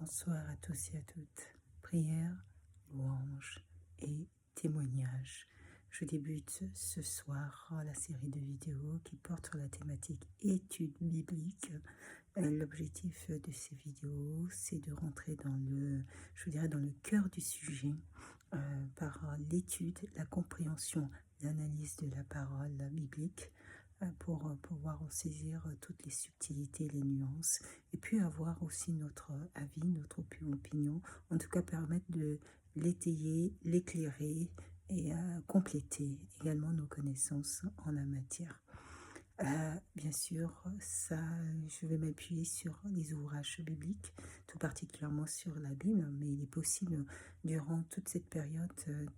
Bonsoir à tous et à toutes. Prière, louange et témoignage. Je débute ce soir la série de vidéos qui porte sur la thématique études bibliques. L'objectif de ces vidéos, c'est de rentrer dans le cœur du sujet par l'étude, la compréhension, l'analyse de la parole biblique pour pouvoir en saisir toutes les subtilités, les nuances, et puis avoir aussi notre avis, notre opinion, en tout cas permettre de l'étayer, l'éclairer et compléter également nos connaissances en la matière. Bien sûr, ça, je vais m'appuyer sur les ouvrages bibliques, tout particulièrement sur la Bible, mais il est possible durant toute cette période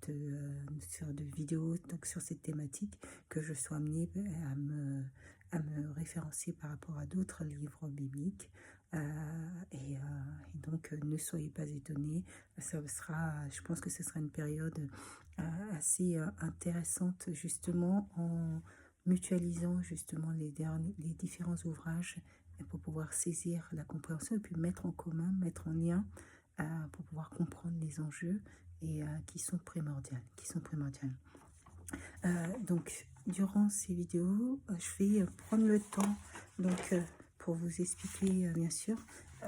de vidéos donc sur cette thématique que je sois amenée à me référencer par rapport à d'autres livres bibliques. Et donc, ne soyez pas étonnés, je pense que ce sera une période assez intéressante justement en mutualisant justement les différents ouvrages pour pouvoir saisir la compréhension et puis mettre en commun, mettre en lien pour pouvoir comprendre les enjeux et qui sont primordiales. Donc, durant ces vidéos, je vais prendre le temps pour vous expliquer, bien sûr,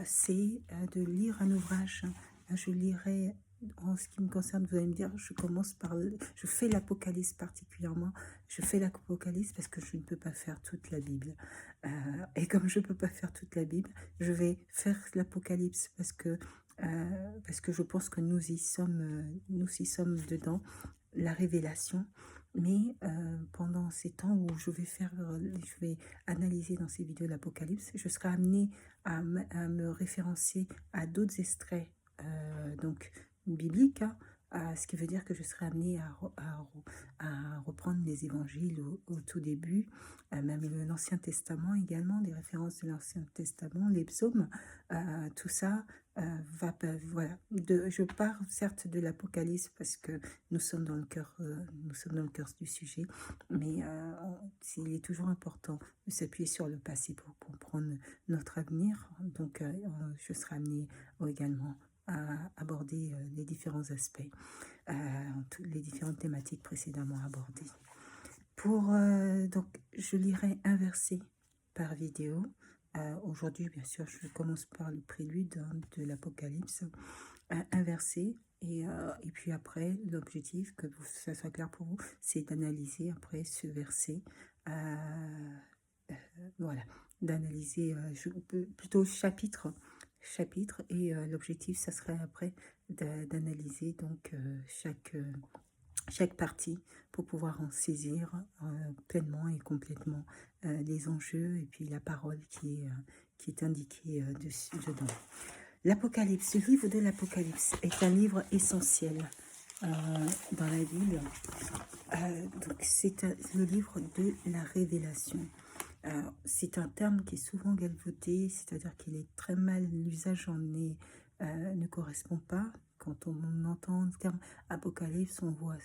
c'est de lire un ouvrage. Je lirai, en ce qui me concerne, vous allez me dire, je fais l'Apocalypse particulièrement. Je fais l'Apocalypse parce que je ne peux pas faire toute la Bible. Et comme je ne peux pas faire toute la Bible, je vais faire l'Apocalypse parce que je pense que nous y sommes dedans, la révélation. Mais pendant ces temps où je vais analyser dans ces vidéos l'Apocalypse, je serai amenée à me référencer à d'autres extraits donc bibliques, ce qui veut dire que je serai amenée à reprendre les évangiles au tout début, même l'Ancien Testament également, des références de l'Ancien Testament, les psaumes, tout ça. Voilà. Je pars certes de l'Apocalypse parce que nous sommes dans le cœur du sujet, mais il est toujours important de s'appuyer sur le passé pour comprendre notre avenir. Donc, je serai amenée également à aborder les différents aspects, les différentes thématiques précédemment abordées. Donc, je lirai un verset par vidéo. Aujourd'hui, bien sûr, je commence par le prélude de l'Apocalypse, un verset, et puis après, l'objectif, que ça soit clair pour vous, c'est d'analyser après ce verset, voilà, d'analyser plutôt chapitre, et l'objectif, ça serait après d'analyser donc chaque partie pour pouvoir en saisir pleinement et complètement les enjeux et puis la parole qui est indiquée dedans. L'Apocalypse, le livre de l'Apocalypse est un livre essentiel dans la Bible. Donc c'est le livre de la révélation. C'est un terme qui est souvent galvaudé, c'est-à-dire qu'il est très mal, l'usage ne correspond pas. Quand on entend le terme apocalypse, on voit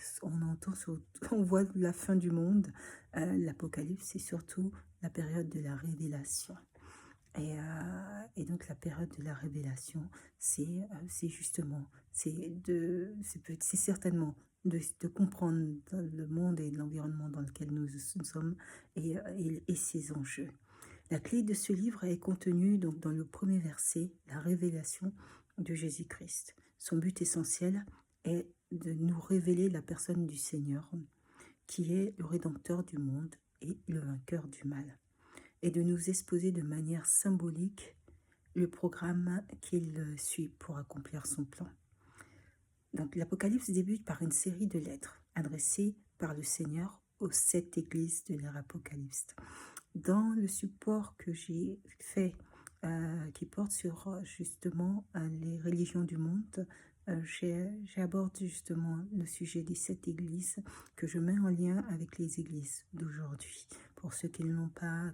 la fin du monde. L'Apocalypse, c'est surtout la période de la révélation. Et donc la période de la révélation, c'est certainement de comprendre le monde et l'environnement dans lequel nous sommes et ses enjeux. La clé de ce livre est contenue donc dans le premier verset, la révélation de Jésus-Christ. Son but essentiel est de nous révéler la personne du Seigneur, qui est le Rédempteur du monde et le vainqueur du mal, et de nous exposer de manière symbolique le programme qu'il suit pour accomplir son plan. Donc l'Apocalypse débute par une série de lettres adressées par le Seigneur aux 7 églises de l'ère Apocalypse. Dans le support que j'ai fait, qui porte sur justement les religions du monde, j'aborde justement le sujet des 7 églises que je mets en lien avec les églises d'aujourd'hui. Pour ceux qui n'ont pas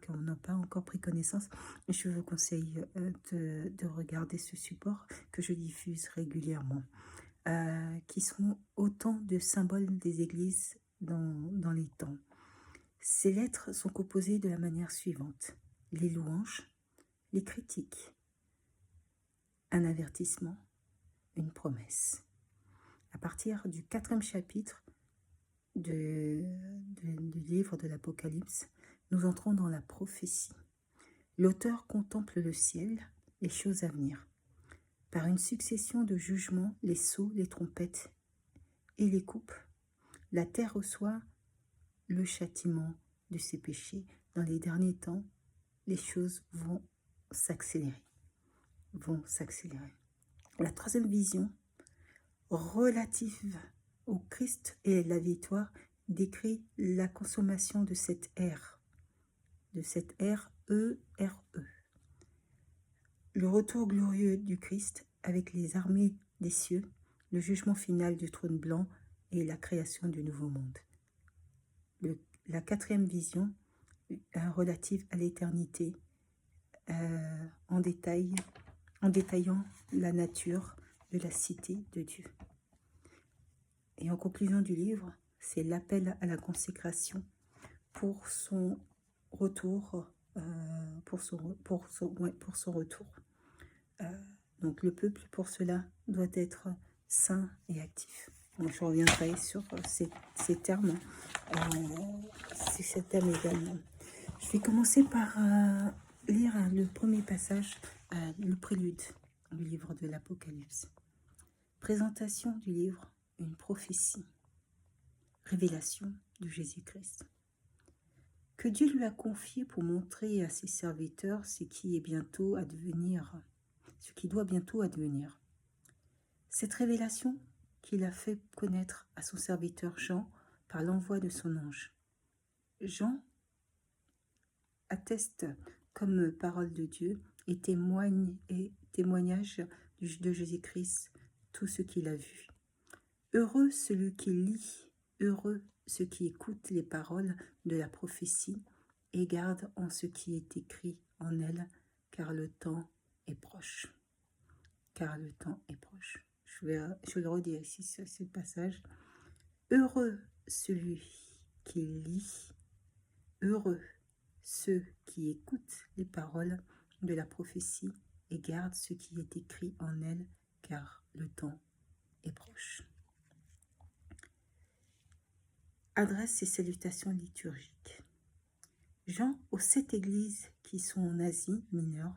encore pris connaissance, je vous conseille de regarder ce support que je diffuse régulièrement, qui sont autant de symboles des églises dans les temps. Ces lettres sont composées de la manière suivante: les louanges, les critiques, un avertissement, une promesse. À partir du 4e chapitre du livre de l'Apocalypse, nous entrons dans la prophétie. L'auteur contemple le ciel, les choses à venir. Par une succession de jugements, les sceaux, les trompettes et les coupes, la terre reçoit le châtiment de ses péchés. Dans les derniers temps, les choses vont s'accélérer. La 3e vision, relative au Christ et la victoire, décrit la consommation de cette ère E-R-E. Le retour glorieux du Christ avec les armées des cieux, le jugement final du trône blanc et la création du nouveau monde. La 4e vision, relative à l'éternité, en détaillant la nature de la cité de Dieu. Et en conclusion du livre, c'est l'appel à la consécration pour son retour, donc le peuple, pour cela, doit être saint et actif. Donc, je reviendrai sur ces termes, également. Je vais commencer par lire le premier passage, le prélude du livre de l'Apocalypse. Présentation du livre, une prophétie, révélation de Jésus-Christ, que Dieu lui a confié pour montrer à ses serviteurs ce qui doit bientôt advenir. Cette révélation qu'il a fait connaître à son serviteur Jean par l'envoi de son ange. Jean atteste comme parole de Dieu et témoignage de Jésus-Christ tout ce qu'il a vu. Heureux celui qui lit, heureux ceux qui écoutent les paroles de la prophétie et gardent en ce qui est écrit en elle, car le temps est proche. Je vais le redire ici, ce passage. Heureux celui qui lit, heureux ceux qui écoutent les paroles de la prophétie et gardent ce qui est écrit en elle, car le temps est proche. Adresse et salutations liturgiques. Jean aux 7 églises qui sont en Asie mineure,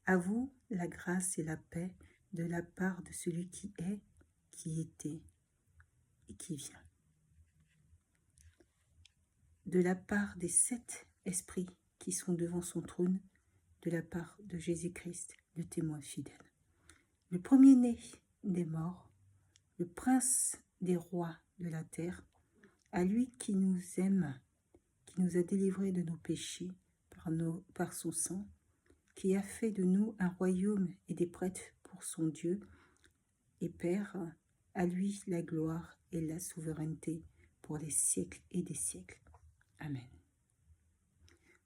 à vous la grâce et la paix de la part de celui qui est, qui était et qui vient. De la part des 7 esprits qui sont devant son trône, de la part de Jésus-Christ, le témoin fidèle. Le premier-né des morts, le prince des rois de la terre, à lui qui nous aime, qui nous a délivrés de nos péchés par son sang, qui a fait de nous un royaume et des prêtres pour son Dieu et Père, à lui la gloire et la souveraineté pour les siècles et des siècles. Amen.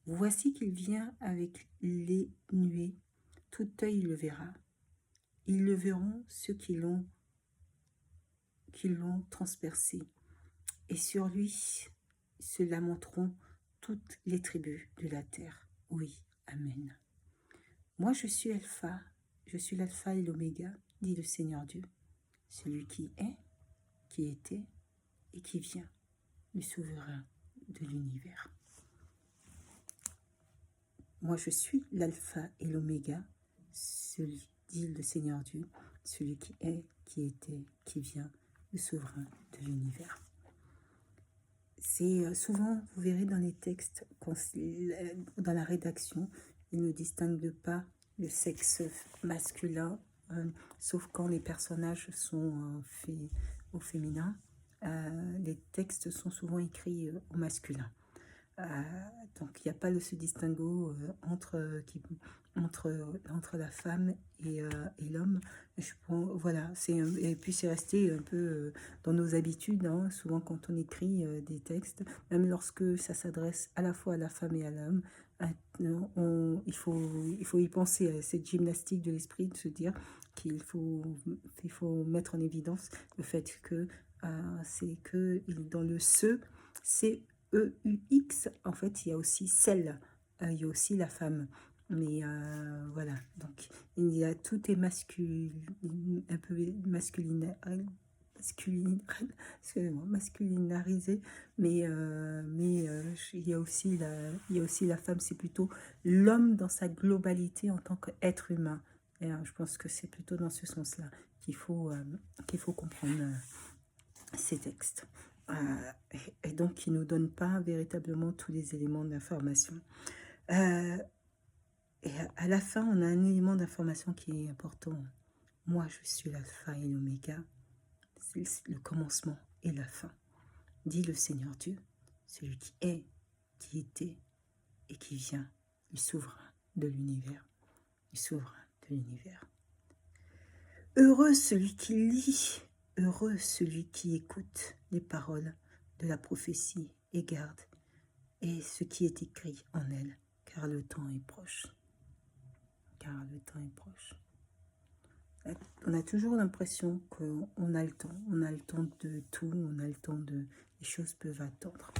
Voici qu'il vient avec les nuées, tout œil le verra. Ils le verront ceux qui l'ont transpercé, et sur lui se lamenteront toutes les tribus de la terre. Oui, Amen. Moi je suis l'alpha et l'oméga, dit le Seigneur Dieu, celui qui est, qui était et qui vient, le souverain de l'univers. Moi je suis l'alpha et l'oméga, dit le Seigneur Dieu, celui qui est, qui était, qui vient, le souverain de l'univers. C'est souvent, vous verrez dans les textes, dans la rédaction, ils ne distinguent pas le sexe masculin, sauf quand les personnages sont faits au féminin. Les textes sont souvent écrits au masculin. Donc il n'y a pas ce distinguo entre la femme et l'homme. Voilà, et puis c'est resté un peu dans nos habitudes, hein, souvent quand on écrit des textes, même lorsque ça s'adresse à la fois à la femme et à l'homme, il faut y penser à cette gymnastique de l'esprit, de se dire qu'il faut mettre en évidence le fait que c'est que dans le c'est E-U-X, en fait, il y a aussi celle, il y a aussi la femme. Mais voilà, donc il y a tout est masculin, un peu excusez-moi, masculinarisé, mais il y a aussi la femme, c'est plutôt l'homme dans sa globalité en tant qu'être humain. Et je pense que c'est plutôt dans ce sens-là qu'il faut comprendre ces textes. Et donc qui ne nous donnent pas véritablement tous les éléments d'information. Et à la fin, on a un élément d'information qui est important. Moi, je suis l'alpha et l'oméga, c'est le commencement et la fin. Dit le Seigneur Dieu, celui qui est, qui était et qui vient, le souverain de l'univers. Le souverain de l'univers. Heureux celui qui lit, heureux celui qui écoute les paroles de la prophétie et garde et ce qui est écrit en elle, car le temps est proche. Car le temps est proche. On a toujours l'impression qu'on a le temps. On a le temps de tout, on a le temps de... Les choses peuvent attendre.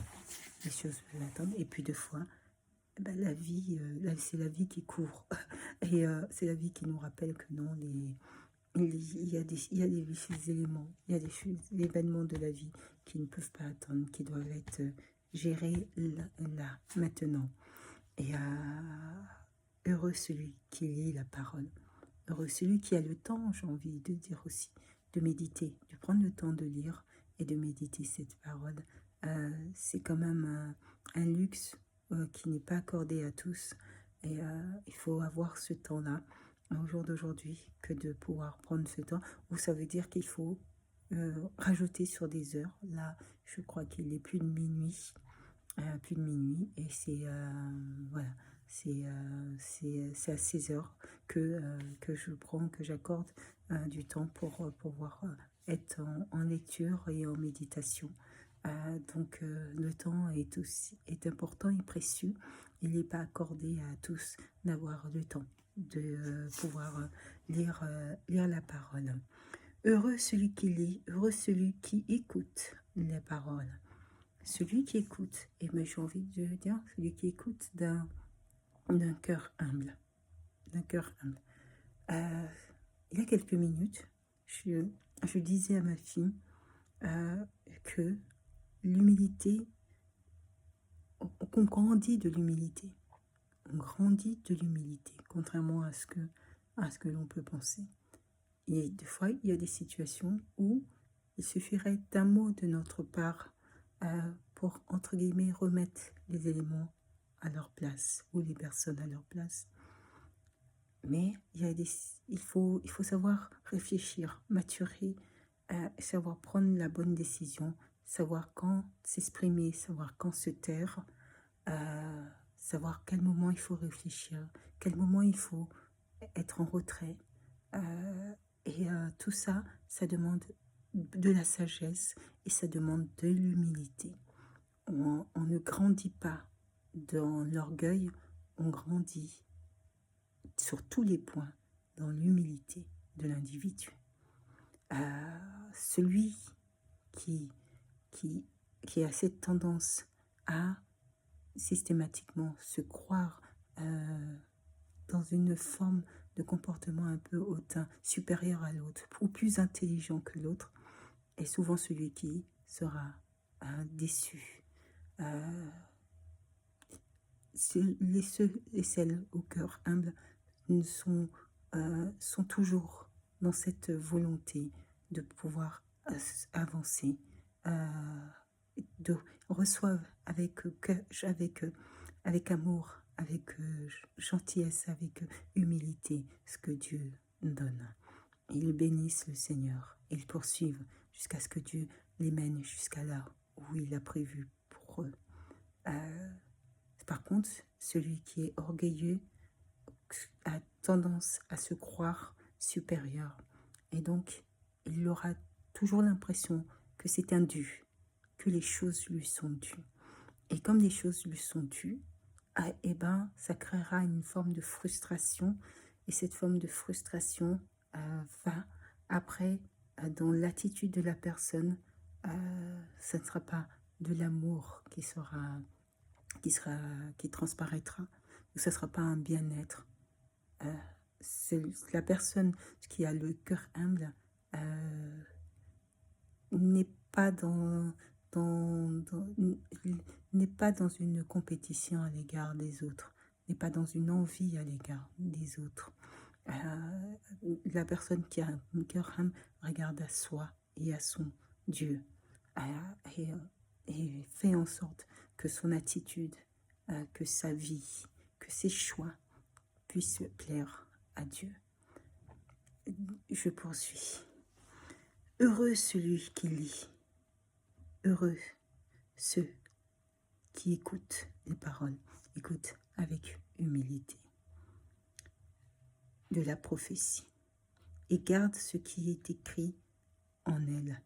Les choses peuvent attendre. Et puis, des fois, la vie, c'est la vie qui court. Et c'est la vie qui nous rappelle que non, il y a des éléments, il y a des événements de la vie qui ne peuvent pas attendre, qui doivent être gérés là maintenant. Et heureux celui qui lit la parole. Heureux celui qui a le temps, j'ai envie de dire aussi, de méditer, de prendre le temps de lire et de méditer cette parole. C'est quand même un luxe qui n'est pas accordé à tous. Et il faut avoir ce temps-là, au jour d'aujourd'hui, que de pouvoir prendre ce temps, où ça veut dire qu'il faut rajouter sur des heures. Là, je crois qu'il est plus de minuit. Et c'est voilà, c'est à 16 heures que je prends, que j'accorde du temps pour pouvoir être en lecture et en méditation. Donc le temps est important et précieux. Il n'est pas accordé à tous d'avoir le temps de pouvoir lire la parole. Heureux celui qui lit, heureux celui qui écoute les paroles. Celui qui écoute, et mais j'ai envie de dire, celui qui écoute d'un cœur humble. D'un cœur humble. Il y a quelques minutes, je disais à ma fille que l'humilité, qu'on grandit de l'humilité. On grandit de l'humilité, contrairement à ce que l'on peut penser. Et des fois, il y a des situations où il suffirait d'un mot de notre part pour, entre guillemets, remettre les éléments à leur place ou les personnes à leur place. Mais il faut savoir réfléchir, maturer, savoir prendre la bonne décision, savoir quand s'exprimer, savoir quand se taire, savoir quel moment il faut réfléchir, quel moment il faut être en retrait. Et tout ça, ça demande de la sagesse et ça demande de l'humilité. On ne grandit pas dans l'orgueil, on grandit sur tous les points dans l'humilité de l'individu. Celui qui a cette tendance à systématiquement se croire dans une forme de comportement un peu hautain, supérieur à l'autre, ou plus intelligent que l'autre, est souvent celui qui sera déçu. Ceux et celles au cœur humble sont toujours dans cette volonté de pouvoir avancer, reçoivent avec amour, avec gentillesse, avec humilité ce que Dieu donne. Ils bénissent le Seigneur, ils poursuivent jusqu'à ce que Dieu les mène jusqu'à là où il a prévu pour eux. Par contre, celui qui est orgueilleux a tendance à se croire supérieur. Et donc, il aura toujours l'impression que c'est un dû, que les choses lui sont dues. Et comme les choses lui sont dues, ça créera une forme de frustration. Et cette forme de frustration va après, dans l'attitude de la personne, ça ne sera pas de l'amour qui transparaîtra, ce ne sera pas un bien-être. C'est la personne qui a le cœur humble n'est pas n'est pas dans une compétition à l'égard des autres, n'est pas dans une envie à l'égard des autres. La personne qui a un cœur humble regarde à soi et à son Dieu et fait en sorte que son attitude, que sa vie, que ses choix puissent plaire à Dieu. Je poursuis. Heureux celui qui lit, heureux ceux qui écoutent les paroles, écoutent avec humilité de la prophétie et gardent ce qui est écrit en elle,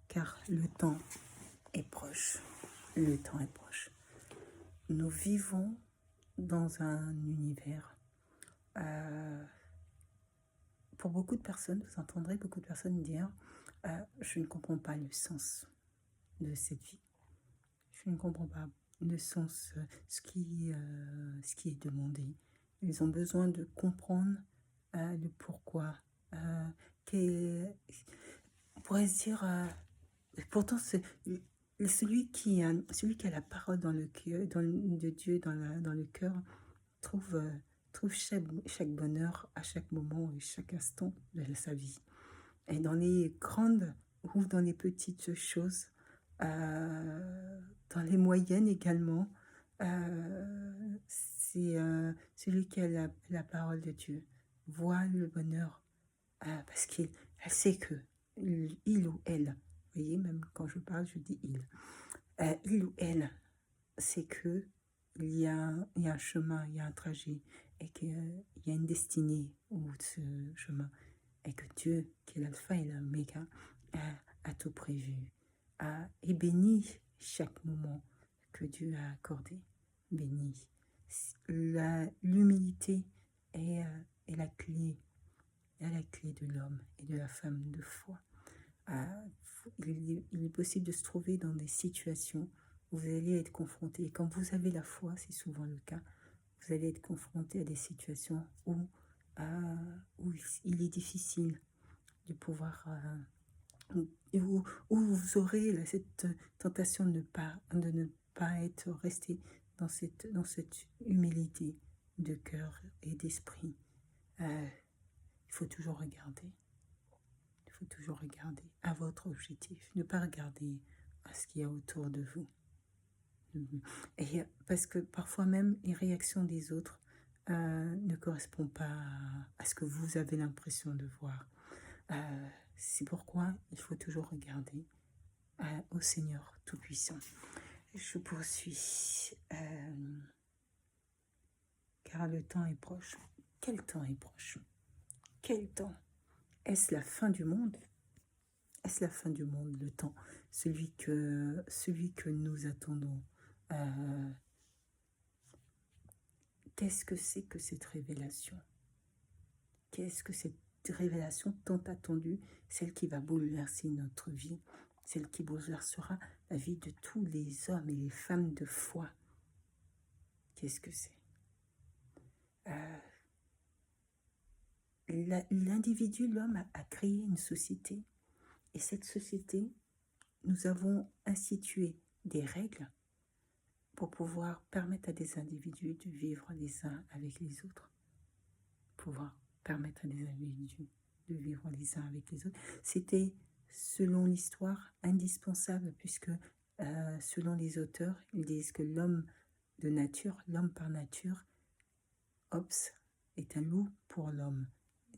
car le temps est proche. Le temps est proche. Nous vivons dans un univers. Pour beaucoup de personnes, vous entendrez beaucoup de personnes dire je ne comprends pas le sens de cette vie. Je ne comprends pas le sens, ce qui est demandé. Ils ont besoin de comprendre le pourquoi. On pourrait se dire, pourtant, celui qui a la parole dans le cœur, de Dieu dans le cœur, trouve chaque bonheur à chaque moment et chaque instant de sa vie. Et dans les grandes ou dans les petites choses, dans les moyennes également, c'est celui qui a la parole de Dieu voit le bonheur parce qu'elle sait que il ou elle, vous voyez, même quand je parle, je dis il ou elle sait que il y a un chemin, il y a un trajet et qu'il y a une destinée au bout de ce chemin et que Dieu, qui est l'alpha et l'oméga, a tout prévu et bénit chaque moment que Dieu a accordé. Béni. L'humilité est la clé de l'homme et de la femme de foi. Il est possible de se trouver dans des situations où vous allez être confronté. Et quand vous avez la foi, c'est souvent le cas, vous allez être confronté à des situations où il est difficile de pouvoir... où vous aurez cette tentation de ne pas être resté dans cette humilité de cœur et d'esprit. Il faut toujours regarder. Il faut toujours regarder à votre objectif. Ne pas regarder à ce qu'il y a autour de vous. Et parce que parfois même les réactions des autres ne correspondent pas à ce que vous avez l'impression de voir. C'est pourquoi il faut toujours regarder au Seigneur Tout-Puissant. Je poursuis. Car le temps est proche. Quel temps est proche? Quel temps? Est-ce la fin du monde? Est-ce la fin du monde, le temps? Celui que nous attendons. Qu'est-ce que c'est que cette révélation? Qu'est-ce que cette révélation tant attendue, celle qui va bouleverser notre vie, celle qui bouleversera la vie de tous les hommes et les femmes de foi? Qu'est-ce que c'est? L'individu, l'homme, a créé une société. Et cette société, nous avons institué des règles pour pouvoir permettre à des individus de vivre les uns avec les autres. Pouvoir permettre à des individus de vivre les uns avec les autres. C'était, selon l'histoire, indispensable puisque, selon les auteurs, ils disent que l'homme de nature, l'homme par nature, Hobbes, est un loup pour l'homme,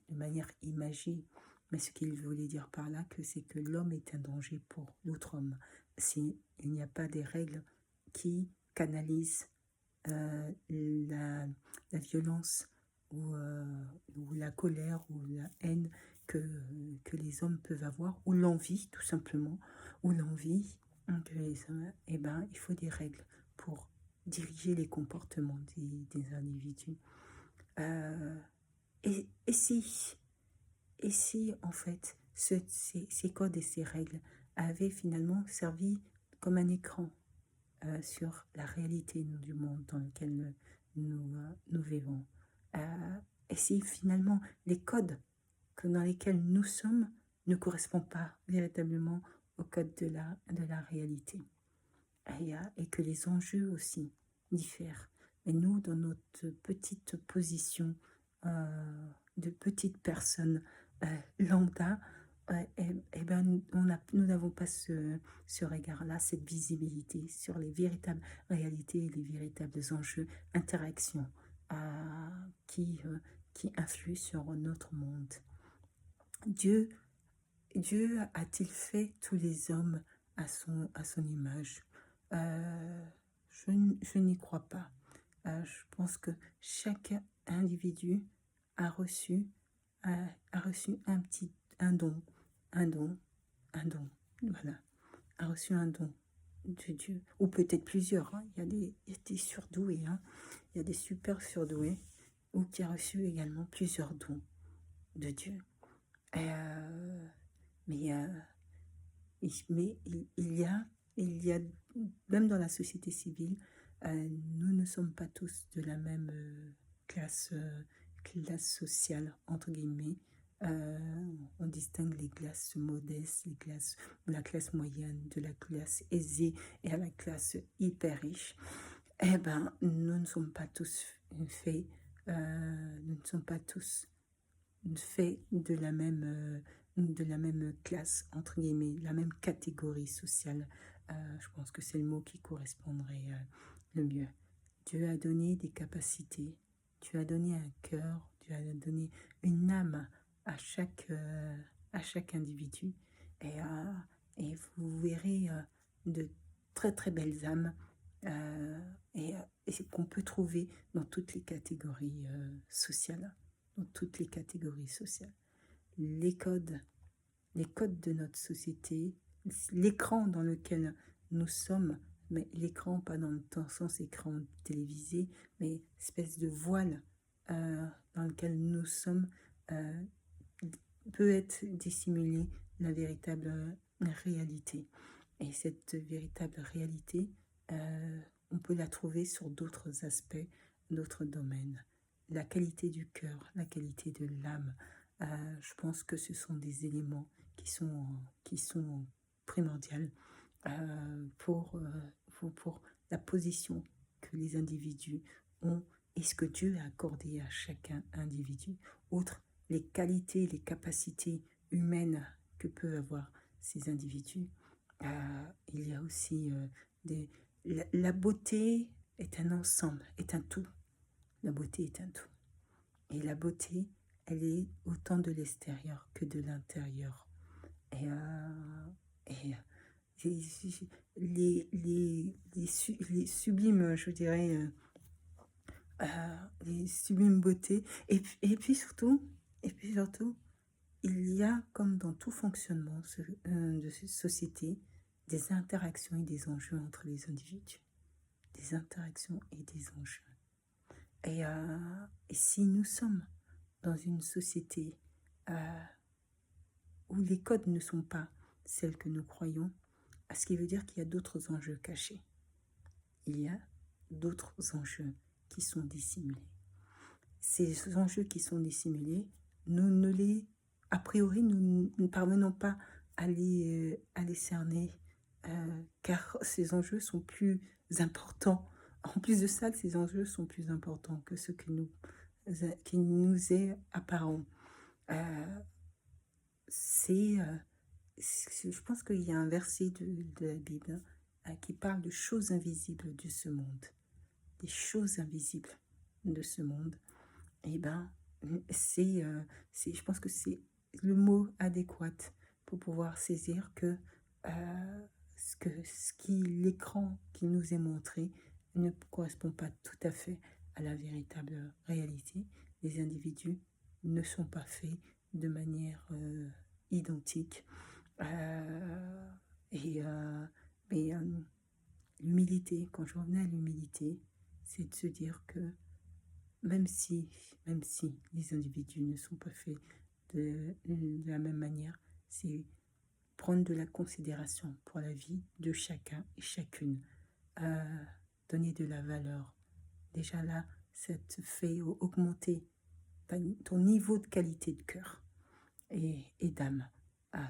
de manière imagée. Mais ce qu'il voulait dire par là, c'est que l'homme est un danger pour l'autre homme. S'il n'y a pas des règles qui canalisent la violence ou la colère ou la haine que les hommes peuvent avoir, ou l'envie tout simplement, ou l'envie que les hommes, il faut des règles pour diriger les comportements des individus. Et si en fait ces codes et ces règles avaient finalement servi comme un écran sur la réalité du monde dans lequel nous vivons. Et si finalement les codes dans lesquels nous sommes ne correspondent pas véritablement au code de la réalité. Et que les enjeux aussi diffèrent. Et nous, dans notre petite position de petite personne lambda, nous n'avons pas ce regard-là, cette visibilité sur les véritables réalités et les véritables enjeux, interactions qui influent sur notre monde. Dieu a-t-il fait tous les hommes à son image? Je n'y crois pas. Je pense que chaque individu a reçu un don, voilà, a reçu un don de Dieu, ou peut-être plusieurs, hein. Il y a des surdoués, hein. Il y a des super surdoués, ou qui a reçu également plusieurs dons de Dieu. Mais il y a, même dans la société civile, nous ne sommes pas tous de la même classe sociale, entre guillemets. On distingue les classes modestes, la classe moyenne, de la classe aisée et à la classe hyper riche. Eh ben, nous ne sommes pas tous faits, de la même classe, entre guillemets, la même catégorie sociale. Je pense que c'est le mot qui correspondrait le mieux. Dieu a donné des capacités, Dieu a donné un cœur, Dieu a donné une âme à chaque individu. Et vous verrez de très très belles âmes et qu'on peut trouver dans toutes les catégories sociales. Dans toutes les catégories sociales. Les codes de notre société, l'écran dans lequel nous sommes, mais l'écran pas dans le sens écran télévisé, mais espèce de voile dans lequel nous sommes, peut être dissimulé la véritable réalité. Et cette véritable réalité, on peut la trouver sur d'autres aspects, d'autres domaines. La qualité du cœur, la qualité de l'âme, je pense que ce sont des éléments qui sont primordiaux pour la position que les individus ont et ce que Dieu a accordé à chacun individu. Outre les qualités, les capacités humaines que peuvent avoir ces individus, il y a aussi la beauté est un ensemble, est un tout. La beauté est un tout. Et la beauté, elle est autant de l'extérieur que de l'intérieur. Et les sublimes, je dirais, les sublimes beautés. Et puis surtout, il y a, comme dans tout fonctionnement de cette société, des interactions et des enjeux entre les individus. Des interactions et des enjeux. Et si nous sommes dans une société où les codes ne sont pas celles que nous croyons, ce qui veut dire qu'il y a d'autres enjeux cachés. Il y a d'autres enjeux qui sont dissimulés. Ces enjeux qui sont dissimulés, a priori, nous ne parvenons pas à les cerner, car ces enjeux sont plus importants. En plus de ça, ces enjeux sont plus importants que ce qui nous est apparent. Je pense qu'il y a un verset de la Bible qui parle de choses invisibles de ce monde. Des choses invisibles de ce monde. Et je pense que c'est le mot adéquat pour pouvoir saisir que l'écran qui nous est montré ne correspond pas tout à fait à la véritable réalité. Les individus ne sont pas faits de manière identique. L'humilité, quand je revenais à l'humilité, c'est de se dire que même si les individus ne sont pas faits de la même manière, c'est prendre de la considération pour la vie de chacun et chacune, donner de la valeur. Déjà là, ça te fait augmenter ton niveau de qualité de cœur et d'âme.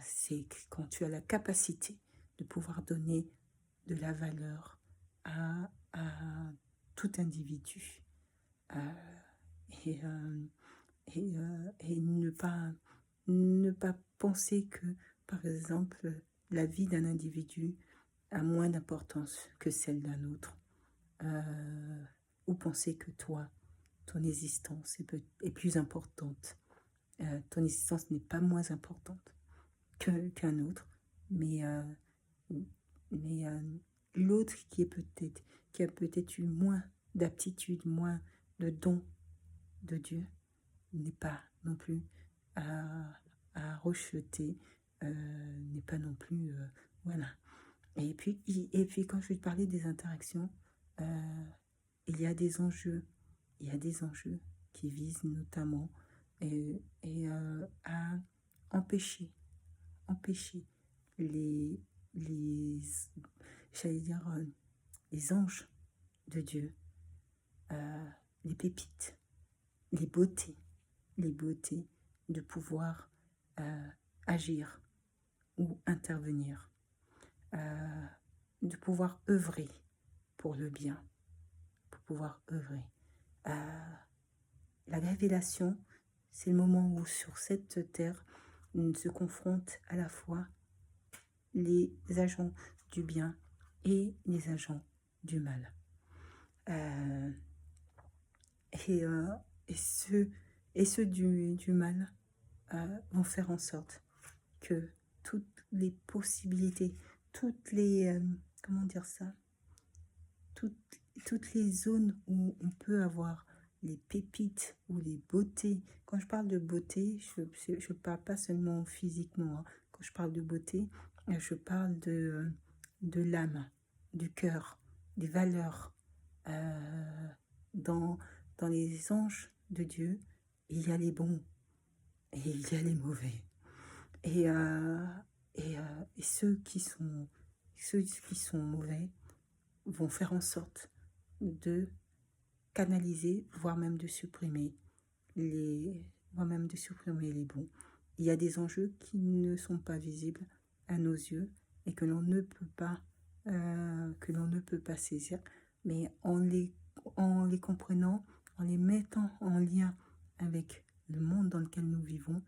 C'est quand tu as la capacité de pouvoir donner de la valeur à tout individu. Et ne pas penser que, par exemple, la vie d'un individu a moins d'importance que celle d'un autre. Ou penser que toi, ton existence est plus importante. Ton existence n'est pas moins importante qu'un autre, mais l'autre qui a peut-être eu moins d'aptitude, moins de dons de Dieu, n'est pas non plus à rejeter, n'est pas non plus voilà. Et puis quand je vais te parler des interactions, il y a des enjeux qui visent notamment à empêcher les j'allais dire les anges de Dieu, les pépites, les beautés de pouvoir agir ou intervenir, de pouvoir œuvrer pour le bien, pour pouvoir œuvrer. La révélation, c'est le moment où sur cette terre, on se confronte à la fois les agents du bien et les agents du mal. Et ceux du mal vont faire en sorte que toutes les possibilités, toutes les comment dire ça, toutes les zones où on peut avoir les pépites ou les beautés. Quand je parle de beauté, je parle pas seulement physiquement, hein. Quand je parle de beauté, je parle de l'âme, du cœur, des valeurs. Dans les anges de Dieu, il y a les bons et il y a les mauvais. Et ceux qui sont mauvais vont faire en sorte de canaliser, voire même de supprimer les bons. Il y a des enjeux qui ne sont pas visibles à nos yeux et que l'on ne peut pas saisir, mais en les comprenant, en les mettant en lien avec le monde dans lequel nous vivons,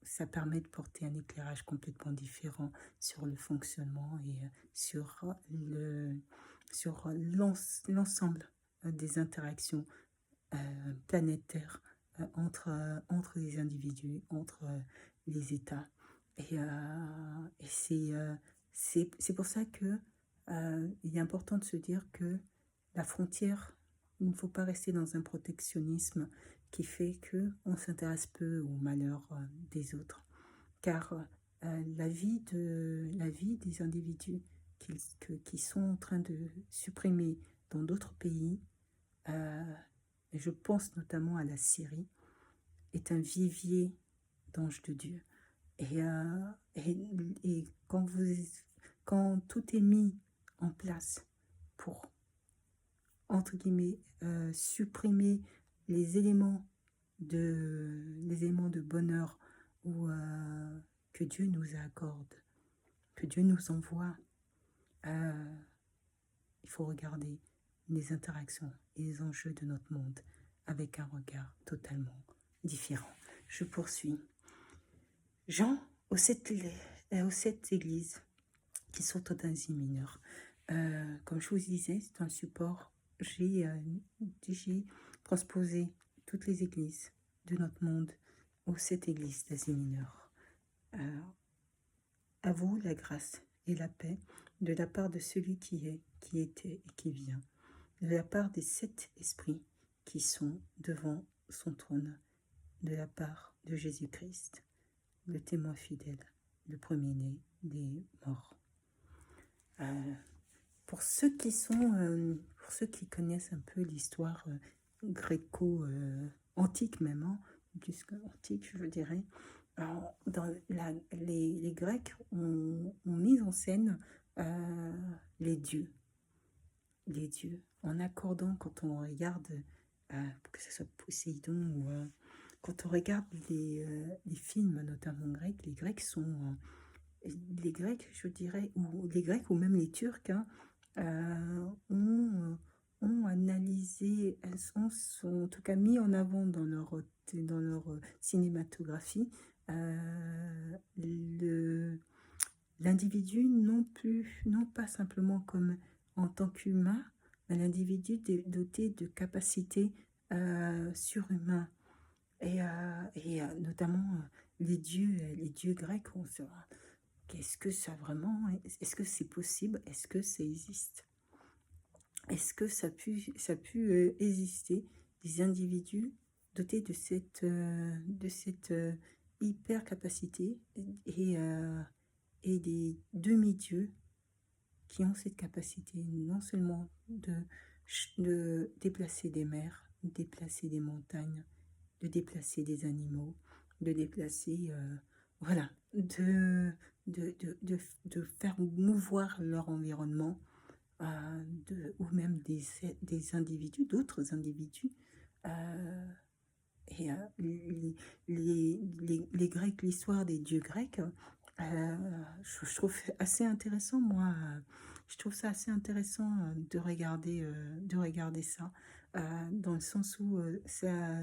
ça permet de porter un éclairage complètement différent sur le fonctionnement et sur l'ensemble des interactions planétaires entre les individus, entre les États. Et c'est pour ça que il est important de se dire que la frontière, il ne faut pas rester dans un protectionnisme qui fait qu'on s'intéresse peu au malheur des autres. Car la vie des individus qui sont en train de supprimer dans d'autres pays, et je pense notamment à la Syrie, est un vivier d'anges de Dieu. Et quand tout est mis en place pour, entre guillemets, supprimer les éléments de bonheur ou que Dieu nous accorde, que Dieu nous envoie, il faut regarder les interactions et les enjeux de notre monde avec un regard totalement différent. Je poursuis. Jean, aux sept églises qui sont en Asie mineure. Comme je vous disais, c'est un support. J'ai transposé toutes les églises de notre monde aux 7 églises d'Asie mineure. À vous la grâce et la paix de la part de celui qui est, qui était et qui vient, de la part des 7 esprits qui sont devant son trône, de la part de Jésus-Christ, le témoin fidèle, le premier-né des morts. Pour ceux qui connaissent un peu l'histoire gréco-antique même, hein, plus qu'antique je dirais, alors, les Grecs ont mis en scène les dieux. en accordant, quand on regarde, que ce soit Poséidon ou quand on regarde les films, notamment grecs, les Grecs, je dirais, ou les Grecs ou même les Turcs, hein, ont analysé, sont en tout cas mis en avant dans leur cinématographie l'individu non pas simplement comme en tant qu'humain, mais l'individu doté de capacités surhumaines. Notamment les dieux grecs, qu'est-ce que ça vraiment, est-ce que c'est possible, est-ce que ça existe, est-ce que ça a pu exister des individus dotés de cette hyper capacité et des demi-dieux qui ont cette capacité non seulement de déplacer des mers, de déplacer des montagnes, de déplacer des animaux, de déplacer, voilà, de faire mouvoir leur environnement, ou même des individus, d'autres individus. Les Grecs, l'histoire des dieux grecs, je trouve assez intéressant, moi. Je trouve ça assez intéressant de regarder ça, dans le sens où c'est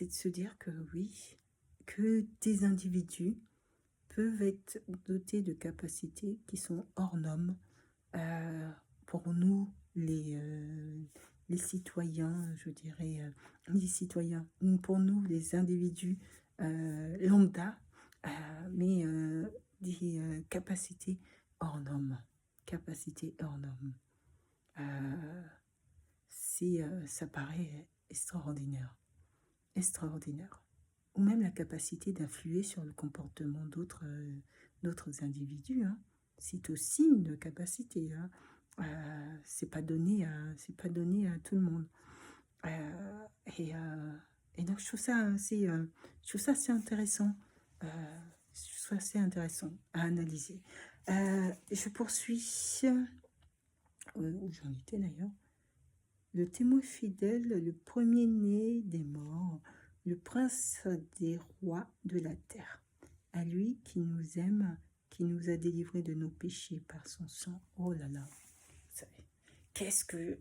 de se dire que oui, que des individus peuvent être dotés de capacités qui sont hors normes, pour nous, les citoyens, je dirais, les citoyens, pour nous, les individus lambda, mais des capacités hors normes. Capacités hors normes. Ça paraît extraordinaire. Extraordinaire. Ou même la capacité d'influer sur le comportement d'autres individus, hein. C'est aussi une capacité, hein. C'est pas donné à tout le monde. Euh, et, euh, et donc je trouve ça assez intéressant. Je trouve ça assez intéressant à analyser. Je poursuis. Où j'en étais d'ailleurs. Le témoin fidèle, le premier-né des morts, le prince des rois de la terre. À lui qui nous aime, qui nous a délivrés de nos péchés par son sang. Oh là là, vous savez, qu'est-ce que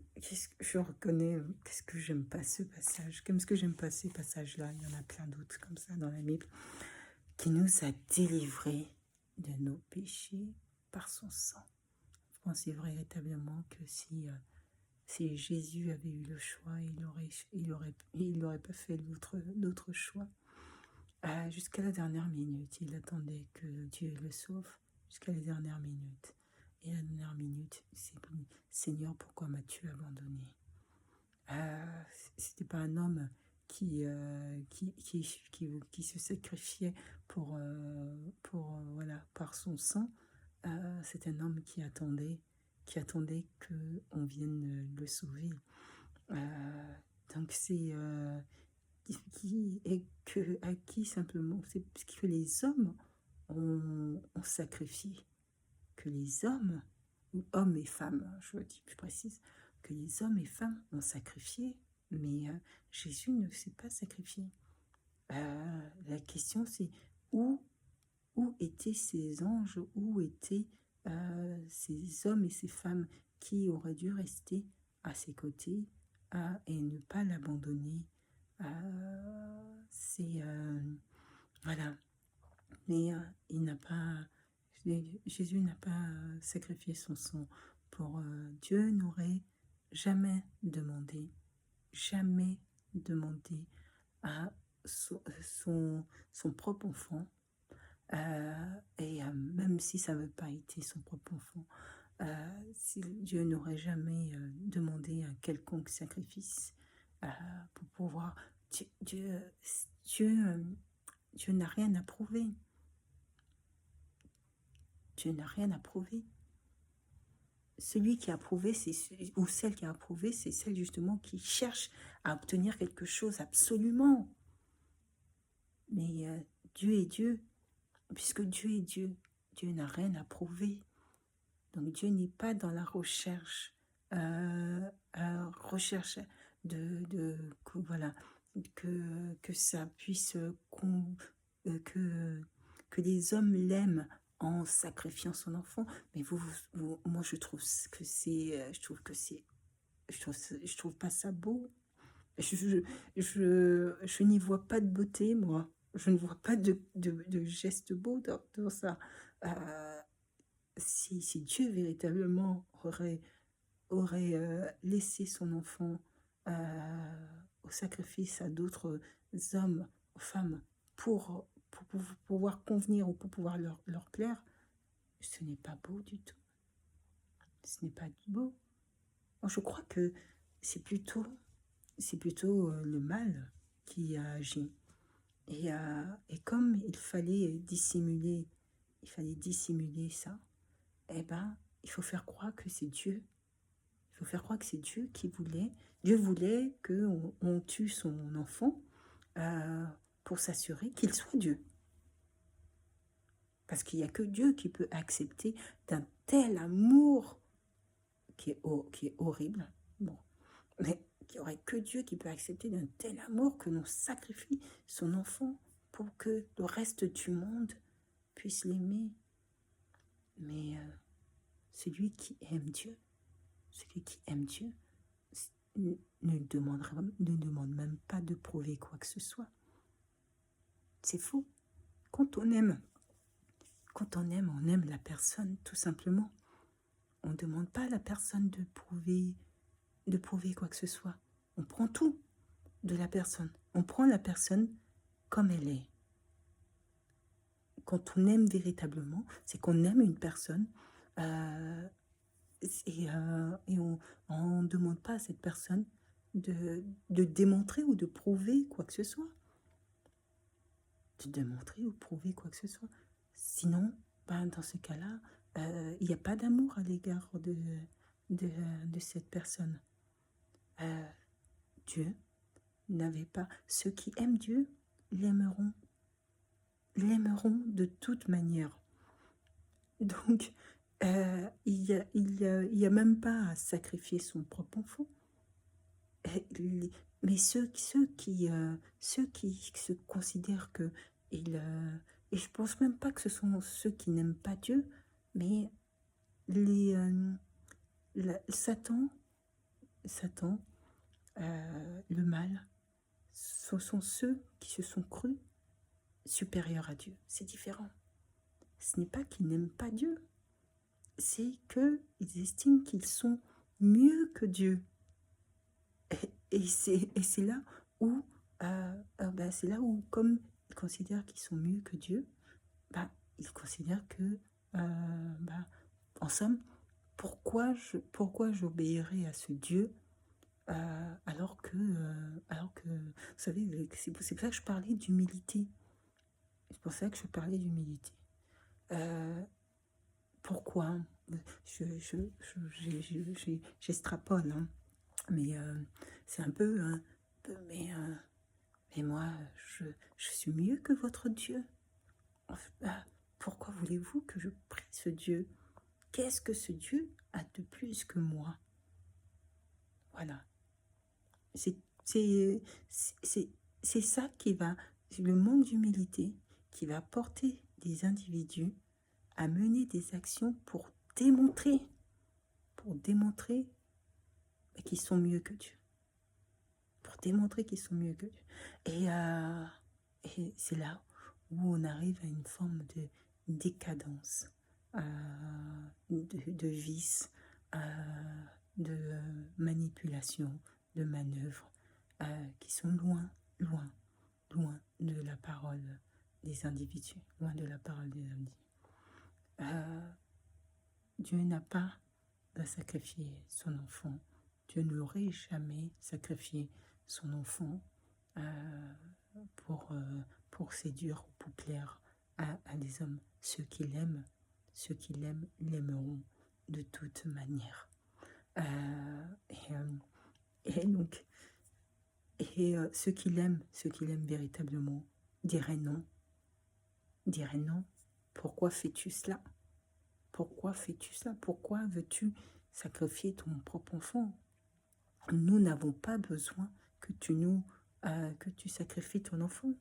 je reconnais, qu'est-ce que j'aime pas ce passage, qu'est-ce que j'aime pas ces passages-là, il y en a plein d'autres comme ça dans la Bible, qui nous a délivrés de nos péchés par son sang. Vous pensez véritablement que si Jésus avait eu le choix, il aurait pas fait d'autre choix. Jusqu'à la dernière minute, il attendait que Dieu le sauve, jusqu'à la dernière minute. Et la dernière minute, c'est Seigneur, pourquoi m'as-tu abandonné? C'était pas un homme qui se sacrifiait voilà, par son sang. C'est un homme qui attendait qu'on vienne le sauver. Donc c'est à qui simplement, c'est parce que les hommes ont sacrifié, que les hommes et femmes, je dis plus précise, que les hommes et femmes ont sacrifié, mais Jésus ne s'est pas sacrifié. La question c'est où étaient ces anges, où étaient ces hommes et ces femmes qui auraient dû rester à ses côtés et ne pas l'abandonner. Voilà. Mais Jésus n'a pas sacrifié son sang pour Dieu n'aurait jamais demandé à son propre enfant, même si ça n'avait pas été son propre enfant, si Dieu n'aurait jamais demandé un quelconque sacrifice pour pouvoir... Dieu n'a rien à prouver. Dieu n'a rien à prouver. Celui qui a prouvé, ou celle qui a prouvé, c'est celle justement qui cherche à obtenir quelque chose absolument. Mais Dieu est Dieu. Puisque Dieu est Dieu, Dieu n'a rien à prouver. Donc Dieu n'est pas dans la recherche recherche voilà, que ça puisse, que les hommes l'aiment en sacrifiant son enfant. Mais moi je trouve que c'est, je trouve pas ça beau. Je n'y vois pas de beauté, moi. Je ne vois pas de geste beau dans ça. Euh, si Dieu véritablement aurait laissé son enfant au sacrifice à d'autres hommes, femmes, pour pouvoir convenir ou pour pouvoir leur plaire, ce n'est pas beau du tout. Ce n'est pas beau. Moi, je crois que c'est plutôt, le mal qui a agi. Et comme il fallait dissimuler ça, eh ben, il faut faire croire que c'est Dieu. Il faut faire croire que c'est Dieu qui voulait. Dieu voulait qu'on tue son enfant pour s'assurer qu'il soit Dieu. Parce qu'il n'y a que Dieu qui peut accepter d'un tel amour qui est horrible. Bon, mais il n'y aurait que Dieu qui peut accepter d'un tel amour que l'on sacrifie son enfant pour que le reste du monde puisse l'aimer. Mais celui qui aime Dieu, ne demande même pas de prouver quoi que ce soit. C'est faux. Quand on aime, on aime la personne tout simplement. On ne demande pas à la personne de prouver quoi que ce soit. On prend tout de la personne. On prend la personne comme elle est. Quand on aime véritablement, c'est qu'on aime une personne et on ne demande pas à cette personne de démontrer ou de prouver quoi que ce soit. De démontrer ou prouver quoi que ce soit. Sinon, dans ce cas-là, il n'y a pas d'amour à l'égard de cette personne. Dieu n'avait pas... Ceux qui aiment Dieu l'aimeront de toute manière. Donc, il y a même pas à sacrifier son propre enfant. Mais ceux qui se considèrent que et je pense même pas que ce sont ceux qui n'aiment pas Dieu, mais Satan, le mal, ce sont ceux qui se sont crus supérieurs à Dieu. C'est différent. Ce n'est pas qu'ils n'aiment pas Dieu, c'est qu'ils estiment qu'ils sont mieux que Dieu. Et c'est là où, comme ils considèrent qu'ils sont mieux que Dieu, ils considèrent que, en somme, pourquoi j'obéirais à ce Dieu alors que, vous savez, c'est pour ça que je parlais d'humilité. C'est pour ça que je parlais d'humilité. Pourquoi j'extrapole, hein, mais c'est un peu, mais moi, je suis mieux que votre Dieu. Pourquoi voulez-vous que je prie ce Dieu? Qu'est-ce que ce Dieu a de plus que moi? Voilà. C'est ça qui va, c'est le manque d'humilité qui va porter des individus à mener des actions pour démontrer qu'ils sont mieux que Dieu. Pour démontrer qu'ils sont mieux que Dieu. Et c'est là où on arrive à une forme de décadence, de vice, de manipulation, de manœuvres, qui sont loin de la parole des individus, loin de la parole des individus. Dieu n'a pas à sacrifier son enfant. Dieu n'aurait jamais sacrifié son enfant pour séduire ou pour plaire à des hommes. Ceux qui l'aiment l'aimeront de toute manière. Ceux qui l'aiment véritablement diraient non. Pourquoi fais-tu cela? Pourquoi veux-tu sacrifier ton propre enfant. Nous n'avons pas besoin que tu sacrifies ton enfant.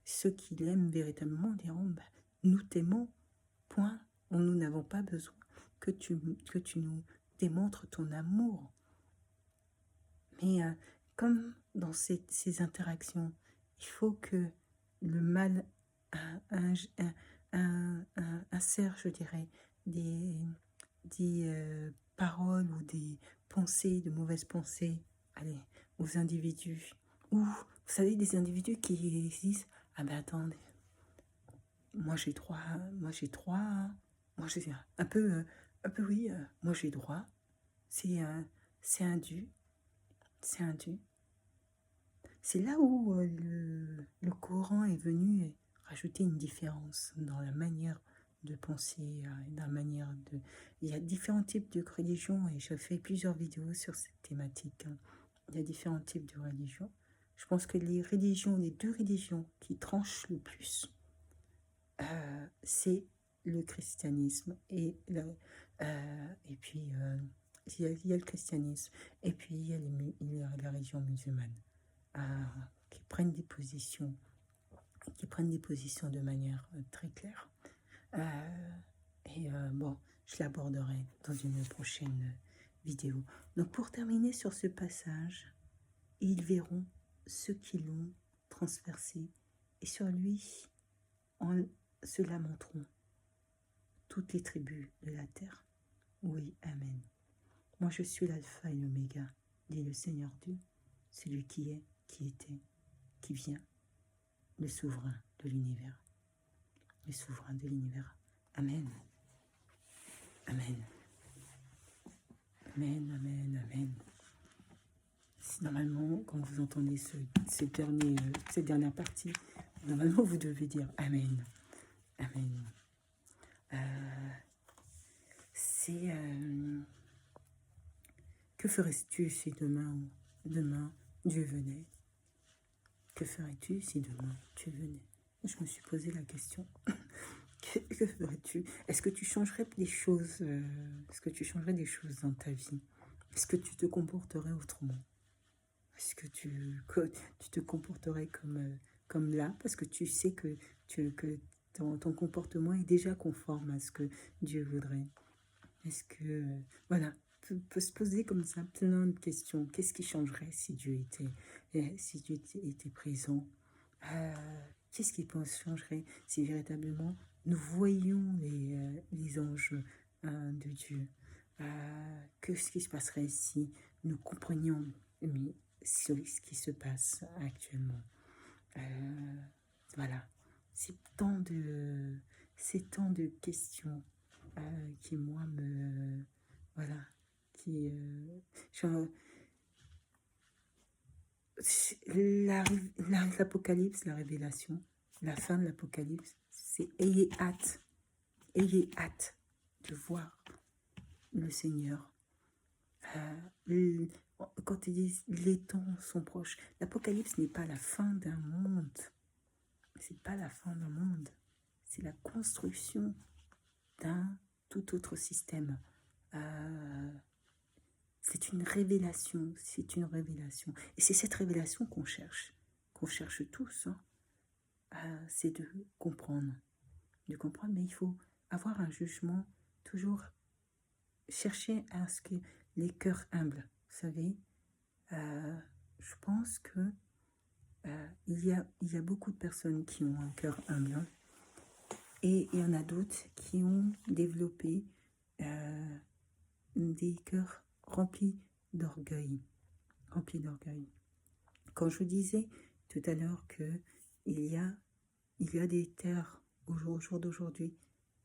Ceux qui l'aiment véritablement diront, bah, nous t'aimons, point. Nous n'avons pas besoin que tu nous démontres ton amour. Mais comme dans ces interactions, il faut que le mal insère, je dirais, des paroles ou des pensées, de mauvaises pensées, allez, aux individus. Ou, vous savez, des individus qui disent, ah ben attendez, moi j'ai droit, moi j'ai un peu oui, moi j'ai droit, c'est un dû, c'est un dû. C'est là où le Coran est venu rajouter une différence dans la manière de penser, dans la manière de... Il y a différents types de religions et je fais plusieurs vidéos sur cette thématique. Il y a différents types de religions. Je pense que les deux religions qui tranchent le plus, c'est le christianisme et puis il y a le christianisme et puis il y a la religion musulmane. Qui prennent des positions de manière très claire. Bon, je l'aborderai dans une prochaine vidéo. Donc pour terminer sur ce passage, ils verront ceux qui l'ont transversé et sur lui se lamenteront toutes les tribus de la terre. Oui, amen. Moi je suis l'alpha et l'oméga, dit le Seigneur Dieu, celui qui est, qui était, qui vient, le souverain de l'univers. Le souverain de l'univers. Amen. Amen. Amen, amen, amen. Normalement, quand vous entendez cette dernière partie, normalement vous devez dire Amen. Amen. Que ferais-tu si demain Dieu venait? Que ferais-tu si demain Dieu venait? Je me suis posé la question. Que ferais-tu? Est-ce que tu changerais des choses? Est-ce que tu changerais des choses dans ta vie? Est-ce que tu te comporterais autrement? Est-ce que tu te comporterais comme là? Parce que tu sais que ton comportement est déjà conforme à ce que Dieu voudrait. Est-ce que... voilà, on peut se poser comme ça plein de questions. Qu'est-ce qui changerait si Dieu était présent? Qu'est-ce qui changerait si véritablement nous voyions les anges de Dieu? Qu'est-ce qui se passerait si nous comprenions ce qui se passe actuellement? Voilà, c'est tant de questions qui moi me... voilà, qui... l'Apocalypse, la révélation, la fin de l'Apocalypse, c'est ayez hâte de voir le Seigneur. Quand ils disent les temps sont proches, l'Apocalypse n'est pas la fin d'un monde. C'est pas la fin d'un monde. C'est la construction d'un tout autre système. C'est une révélation. Et c'est cette révélation qu'on cherche tous. C'est de comprendre. Mais il faut avoir un jugement, toujours chercher à ce que les cœurs humbles, vous savez, je pense que il y a beaucoup de personnes qui ont un cœur humble, et il y en a d'autres qui ont développé des cœurs remplis d'orgueil. Quand je vous disais tout à l'heure que il y a des terres au jour d'aujourd'hui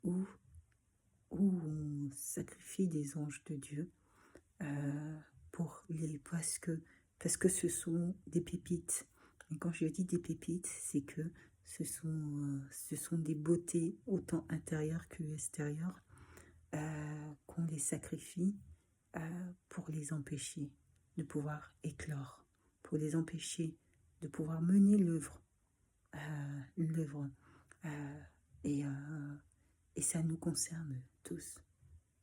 où on sacrifie des anges de Dieu parce que ce sont des pépites. Et quand je dis des pépites, c'est que ce sont des beautés autant intérieures que extérieures qu'on les sacrifie pour les empêcher de pouvoir éclore, pour les empêcher de pouvoir mener l'œuvre. Et ça nous concerne tous.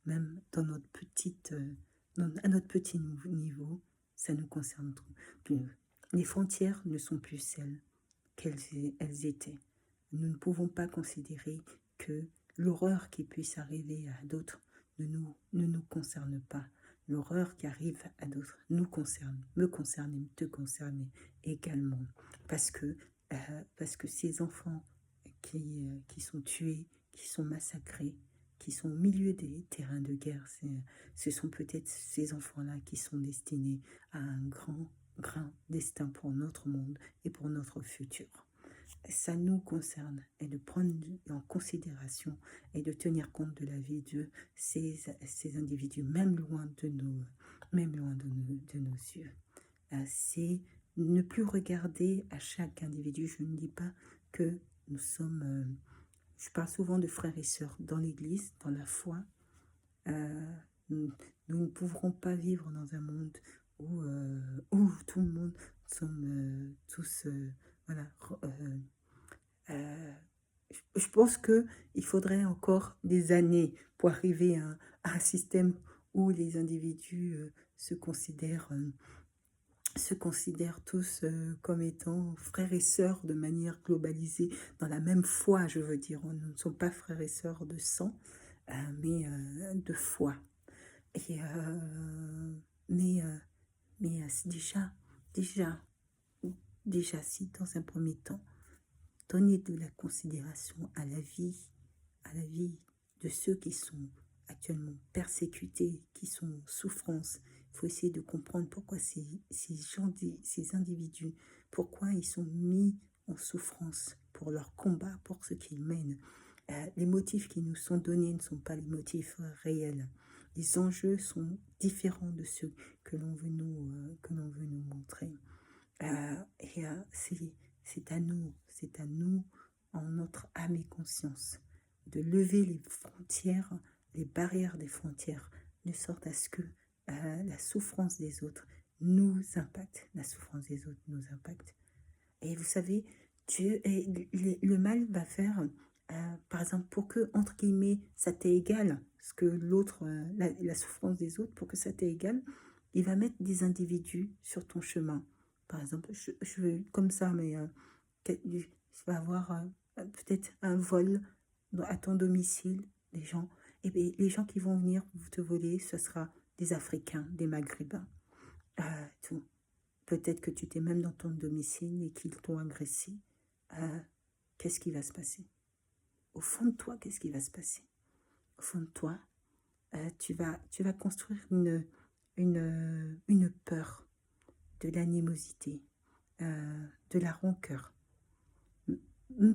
même dans notre à notre petit niveau, ça nous concerne tout. Les frontières ne sont plus celles qu'elles étaient. Nous ne pouvons pas considérer que l'horreur qui puisse arriver à d'autres ne nous concerne pas. L'horreur qui arrive à d'autres nous concerne, me concerne et te concerne également. Parce que ces enfants qui sont tués, qui sont massacrés, qui sont au milieu des terrains de guerre, ce sont peut-être ces enfants-là qui sont destinés à un grand destin pour notre monde et pour notre futur. Ça nous concerne, et de prendre en considération et de tenir compte de la vie de ces individus, même loin de nos yeux. C'est ne plus regarder à chaque individu. Je ne dis pas que nous sommes... je parle souvent de frères et sœurs dans l'Église, dans la foi. Nous ne pourrons pas vivre dans un monde où tout le monde sommes tous... voilà. Je pense qu'il faudrait encore des années pour arriver à un système où les individus se considèrent tous comme étant frères et sœurs de manière globalisée, dans la même foi, je veux dire. Nous ne sommes pas frères et sœurs de sang, mais de foi. Et, déjà, si dans un premier temps, donner de la considération à la vie de ceux qui sont actuellement persécutés, qui sont en souffrance. Il faut essayer de comprendre pourquoi ces individus, pourquoi ils sont mis en souffrance pour leur combat, pour ce qu'ils mènent. Les motifs qui nous sont donnés ne sont pas les motifs réels. Les enjeux sont différents de ceux que l'on veut nous montrer. C'est à nous, en notre âme et conscience, de lever les frontières, les barrières des frontières, de sorte à ce que la souffrance des autres nous impacte. La souffrance des autres nous impacte. Et vous savez, le mal va faire, par exemple, pour que, entre guillemets, ça t'est égal, ce que l'autre, la souffrance des autres, pour que ça t'est égal, il va mettre des individus sur ton chemin. Par exemple, je veux comme ça, mais tu vas avoir peut-être un vol à ton domicile, les gens. Et bien, les gens qui vont venir te voler, ce sera des Africains, des Maghrébins. Tout. Peut-être que tu t'es même dans ton domicile et qu'ils t'ont agressé. Qu'est-ce qui va se passer? Au fond de toi, qu'est-ce qui va se passer? Au fond de toi, tu vas construire une peur, de l'animosité, de la rancœur.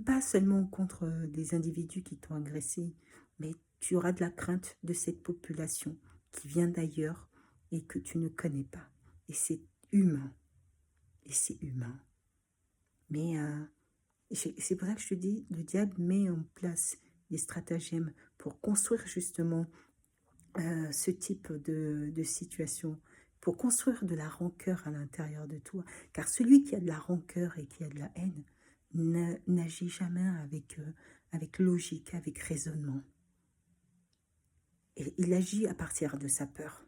Pas seulement contre des individus qui t'ont agressé, mais tu auras de la crainte de cette population qui vient d'ailleurs et que tu ne connais pas. Et c'est humain. Mais c'est pour ça que je te dis, le diable met en place des stratagèmes pour construire justement ce type de situation, pour construire de la rancœur à l'intérieur de toi. Car celui qui a de la rancœur et qui a de la haine n'agit jamais avec logique, avec raisonnement. Et il agit à partir de sa peur.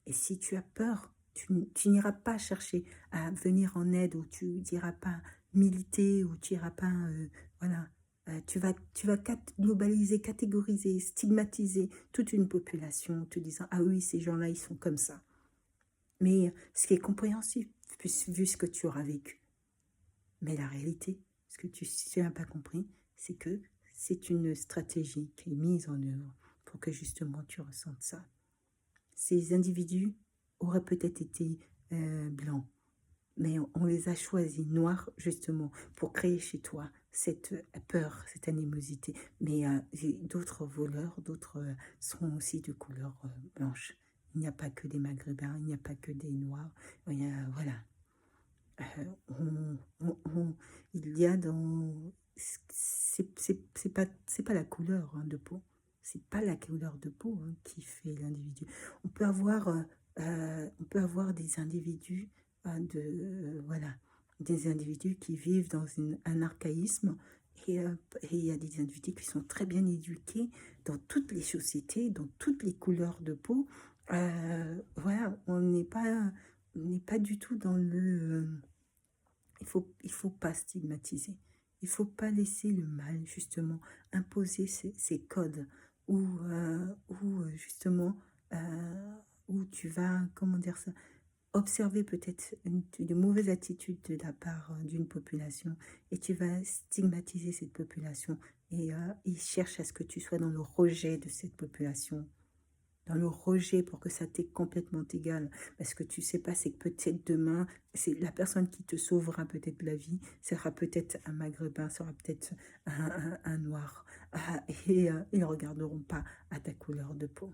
Et si tu as peur, tu n'iras pas chercher à venir en aide, ou tu n'iras pas militer, ou tu n'iras pas... tu vas globaliser, catégoriser, stigmatiser toute une population en te disant « Ah oui, ces gens-là, ils sont comme ça. » Mais ce qui est compréhensible, vu ce que tu auras vécu. Mais la réalité, ce que tu n'as pas compris, c'est que c'est une stratégie qui est mise en œuvre pour que justement tu ressentes ça. Ces individus auraient peut-être été blancs, mais on les a choisis noirs justement pour créer chez toi cette peur, cette animosité. Mais d'autres voleurs, d'autres seront aussi de couleur blanche. Il n'y a pas que des Maghrébins, il n'y a pas que des Noirs. Voilà. Il y a dans... C'est pas la couleur de peau. C'est pas la couleur de peau qui fait l'individu. On peut avoir des individus des individus qui vivent dans un archaïsme et il y a des individus qui sont très bien éduqués dans toutes les sociétés, dans toutes les couleurs de peau. Voilà, on n'est pas du tout dans le... il faut pas stigmatiser. Il faut pas laisser le mal, justement, imposer ces codes où justement, où tu vas, comment dire ça, observer peut-être de mauvaises attitudes de la part d'une population et tu vas stigmatiser cette population et ils cherchent à ce que tu sois dans le rejet de cette population, dans le rejet pour que ça t'est complètement égal. Parce que tu sais pas, c'est que peut-être demain, c'est la personne qui te sauvera peut-être la vie, sera peut-être un maghrébin, sera peut-être un noir. Et ils ne regarderont pas à ta couleur de peau.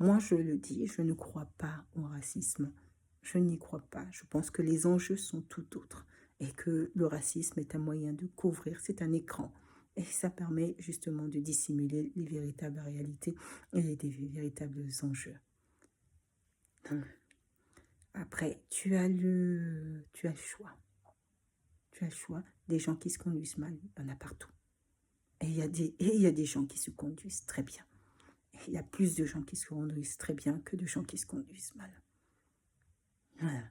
Moi, je le dis, je ne crois pas au racisme. Je n'y crois pas. Je pense que les enjeux sont tout autres et que le racisme est un moyen de couvrir, c'est un écran. Et ça permet justement de dissimuler les véritables réalités et les véritables enjeux. Donc, après, tu as le choix. Tu as le choix des gens qui se conduisent mal. Il y en a partout. Et il y a des gens qui se conduisent très bien. Il y a plus de gens qui se conduisent très bien que de gens qui se conduisent mal. Voilà.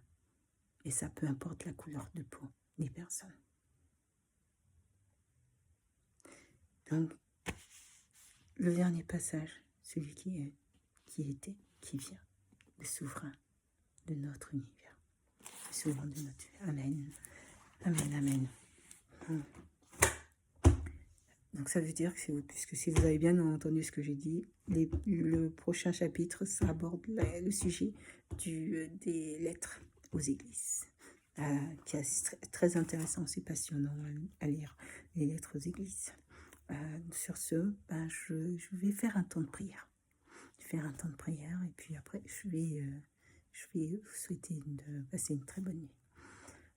Et ça, peu importe la couleur de peau des personnes. Donc, le dernier passage, celui qui était, qui vient, le souverain de notre univers. Le souverain de notre univers. Amen. Amen, amen. Donc ça veut dire que, puisque si vous avez bien entendu ce que j'ai dit, le prochain chapitre, ça aborde le sujet des lettres aux églises, qui est très intéressant, c'est passionnant à lire, les lettres aux églises. Sur ce, je vais faire un temps de prière. Et puis après, je vais vous souhaiter de passer une très bonne nuit.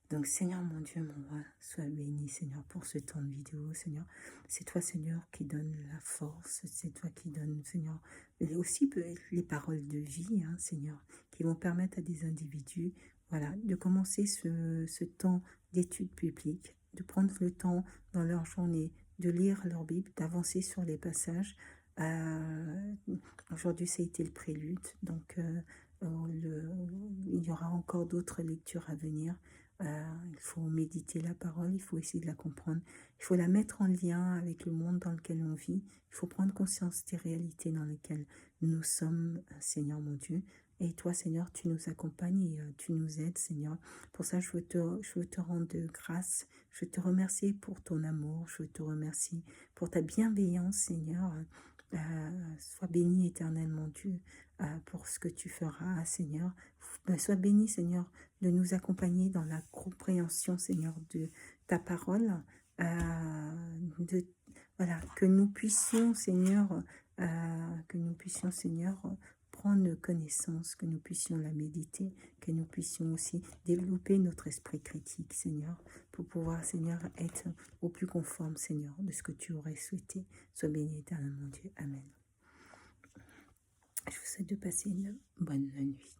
Donc, Seigneur, mon Dieu, mon roi, sois béni, Seigneur, pour ce temps de vidéo, Seigneur. C'est toi, Seigneur, qui donne la force. C'est toi qui donne, Seigneur, et aussi les paroles de vie, hein, Seigneur, qui vont permettre à des individus, voilà, de commencer ce temps d'études publiques, de prendre le temps dans leur journée, de lire leur Bible, d'avancer sur les passages. Aujourd'hui, ça a été le prélude, donc il y aura encore d'autres lectures à venir. Il faut méditer la parole, il faut essayer de la comprendre, il faut la mettre en lien avec le monde dans lequel on vit, il faut prendre conscience des réalités dans lesquelles nous sommes, Seigneur mon Dieu. Et toi, Seigneur, tu nous accompagnes et tu nous aides, Seigneur. Pour ça, je veux te rendre grâce. Je veux te remercier pour ton amour. Je veux te remercier pour ta bienveillance, Seigneur. Sois béni éternellement, Dieu, pour ce que tu feras, Seigneur. Sois béni, Seigneur, de nous accompagner dans la compréhension, Seigneur, de ta parole. Voilà, que nous puissions, Seigneur, prendre connaissance, que nous puissions la méditer, que nous puissions aussi développer notre esprit critique, Seigneur, pour pouvoir, Seigneur, être au plus conforme, Seigneur, de ce que tu aurais souhaité. Sois béni éternellement, Dieu. Amen. Je vous souhaite de passer une bonne nuit.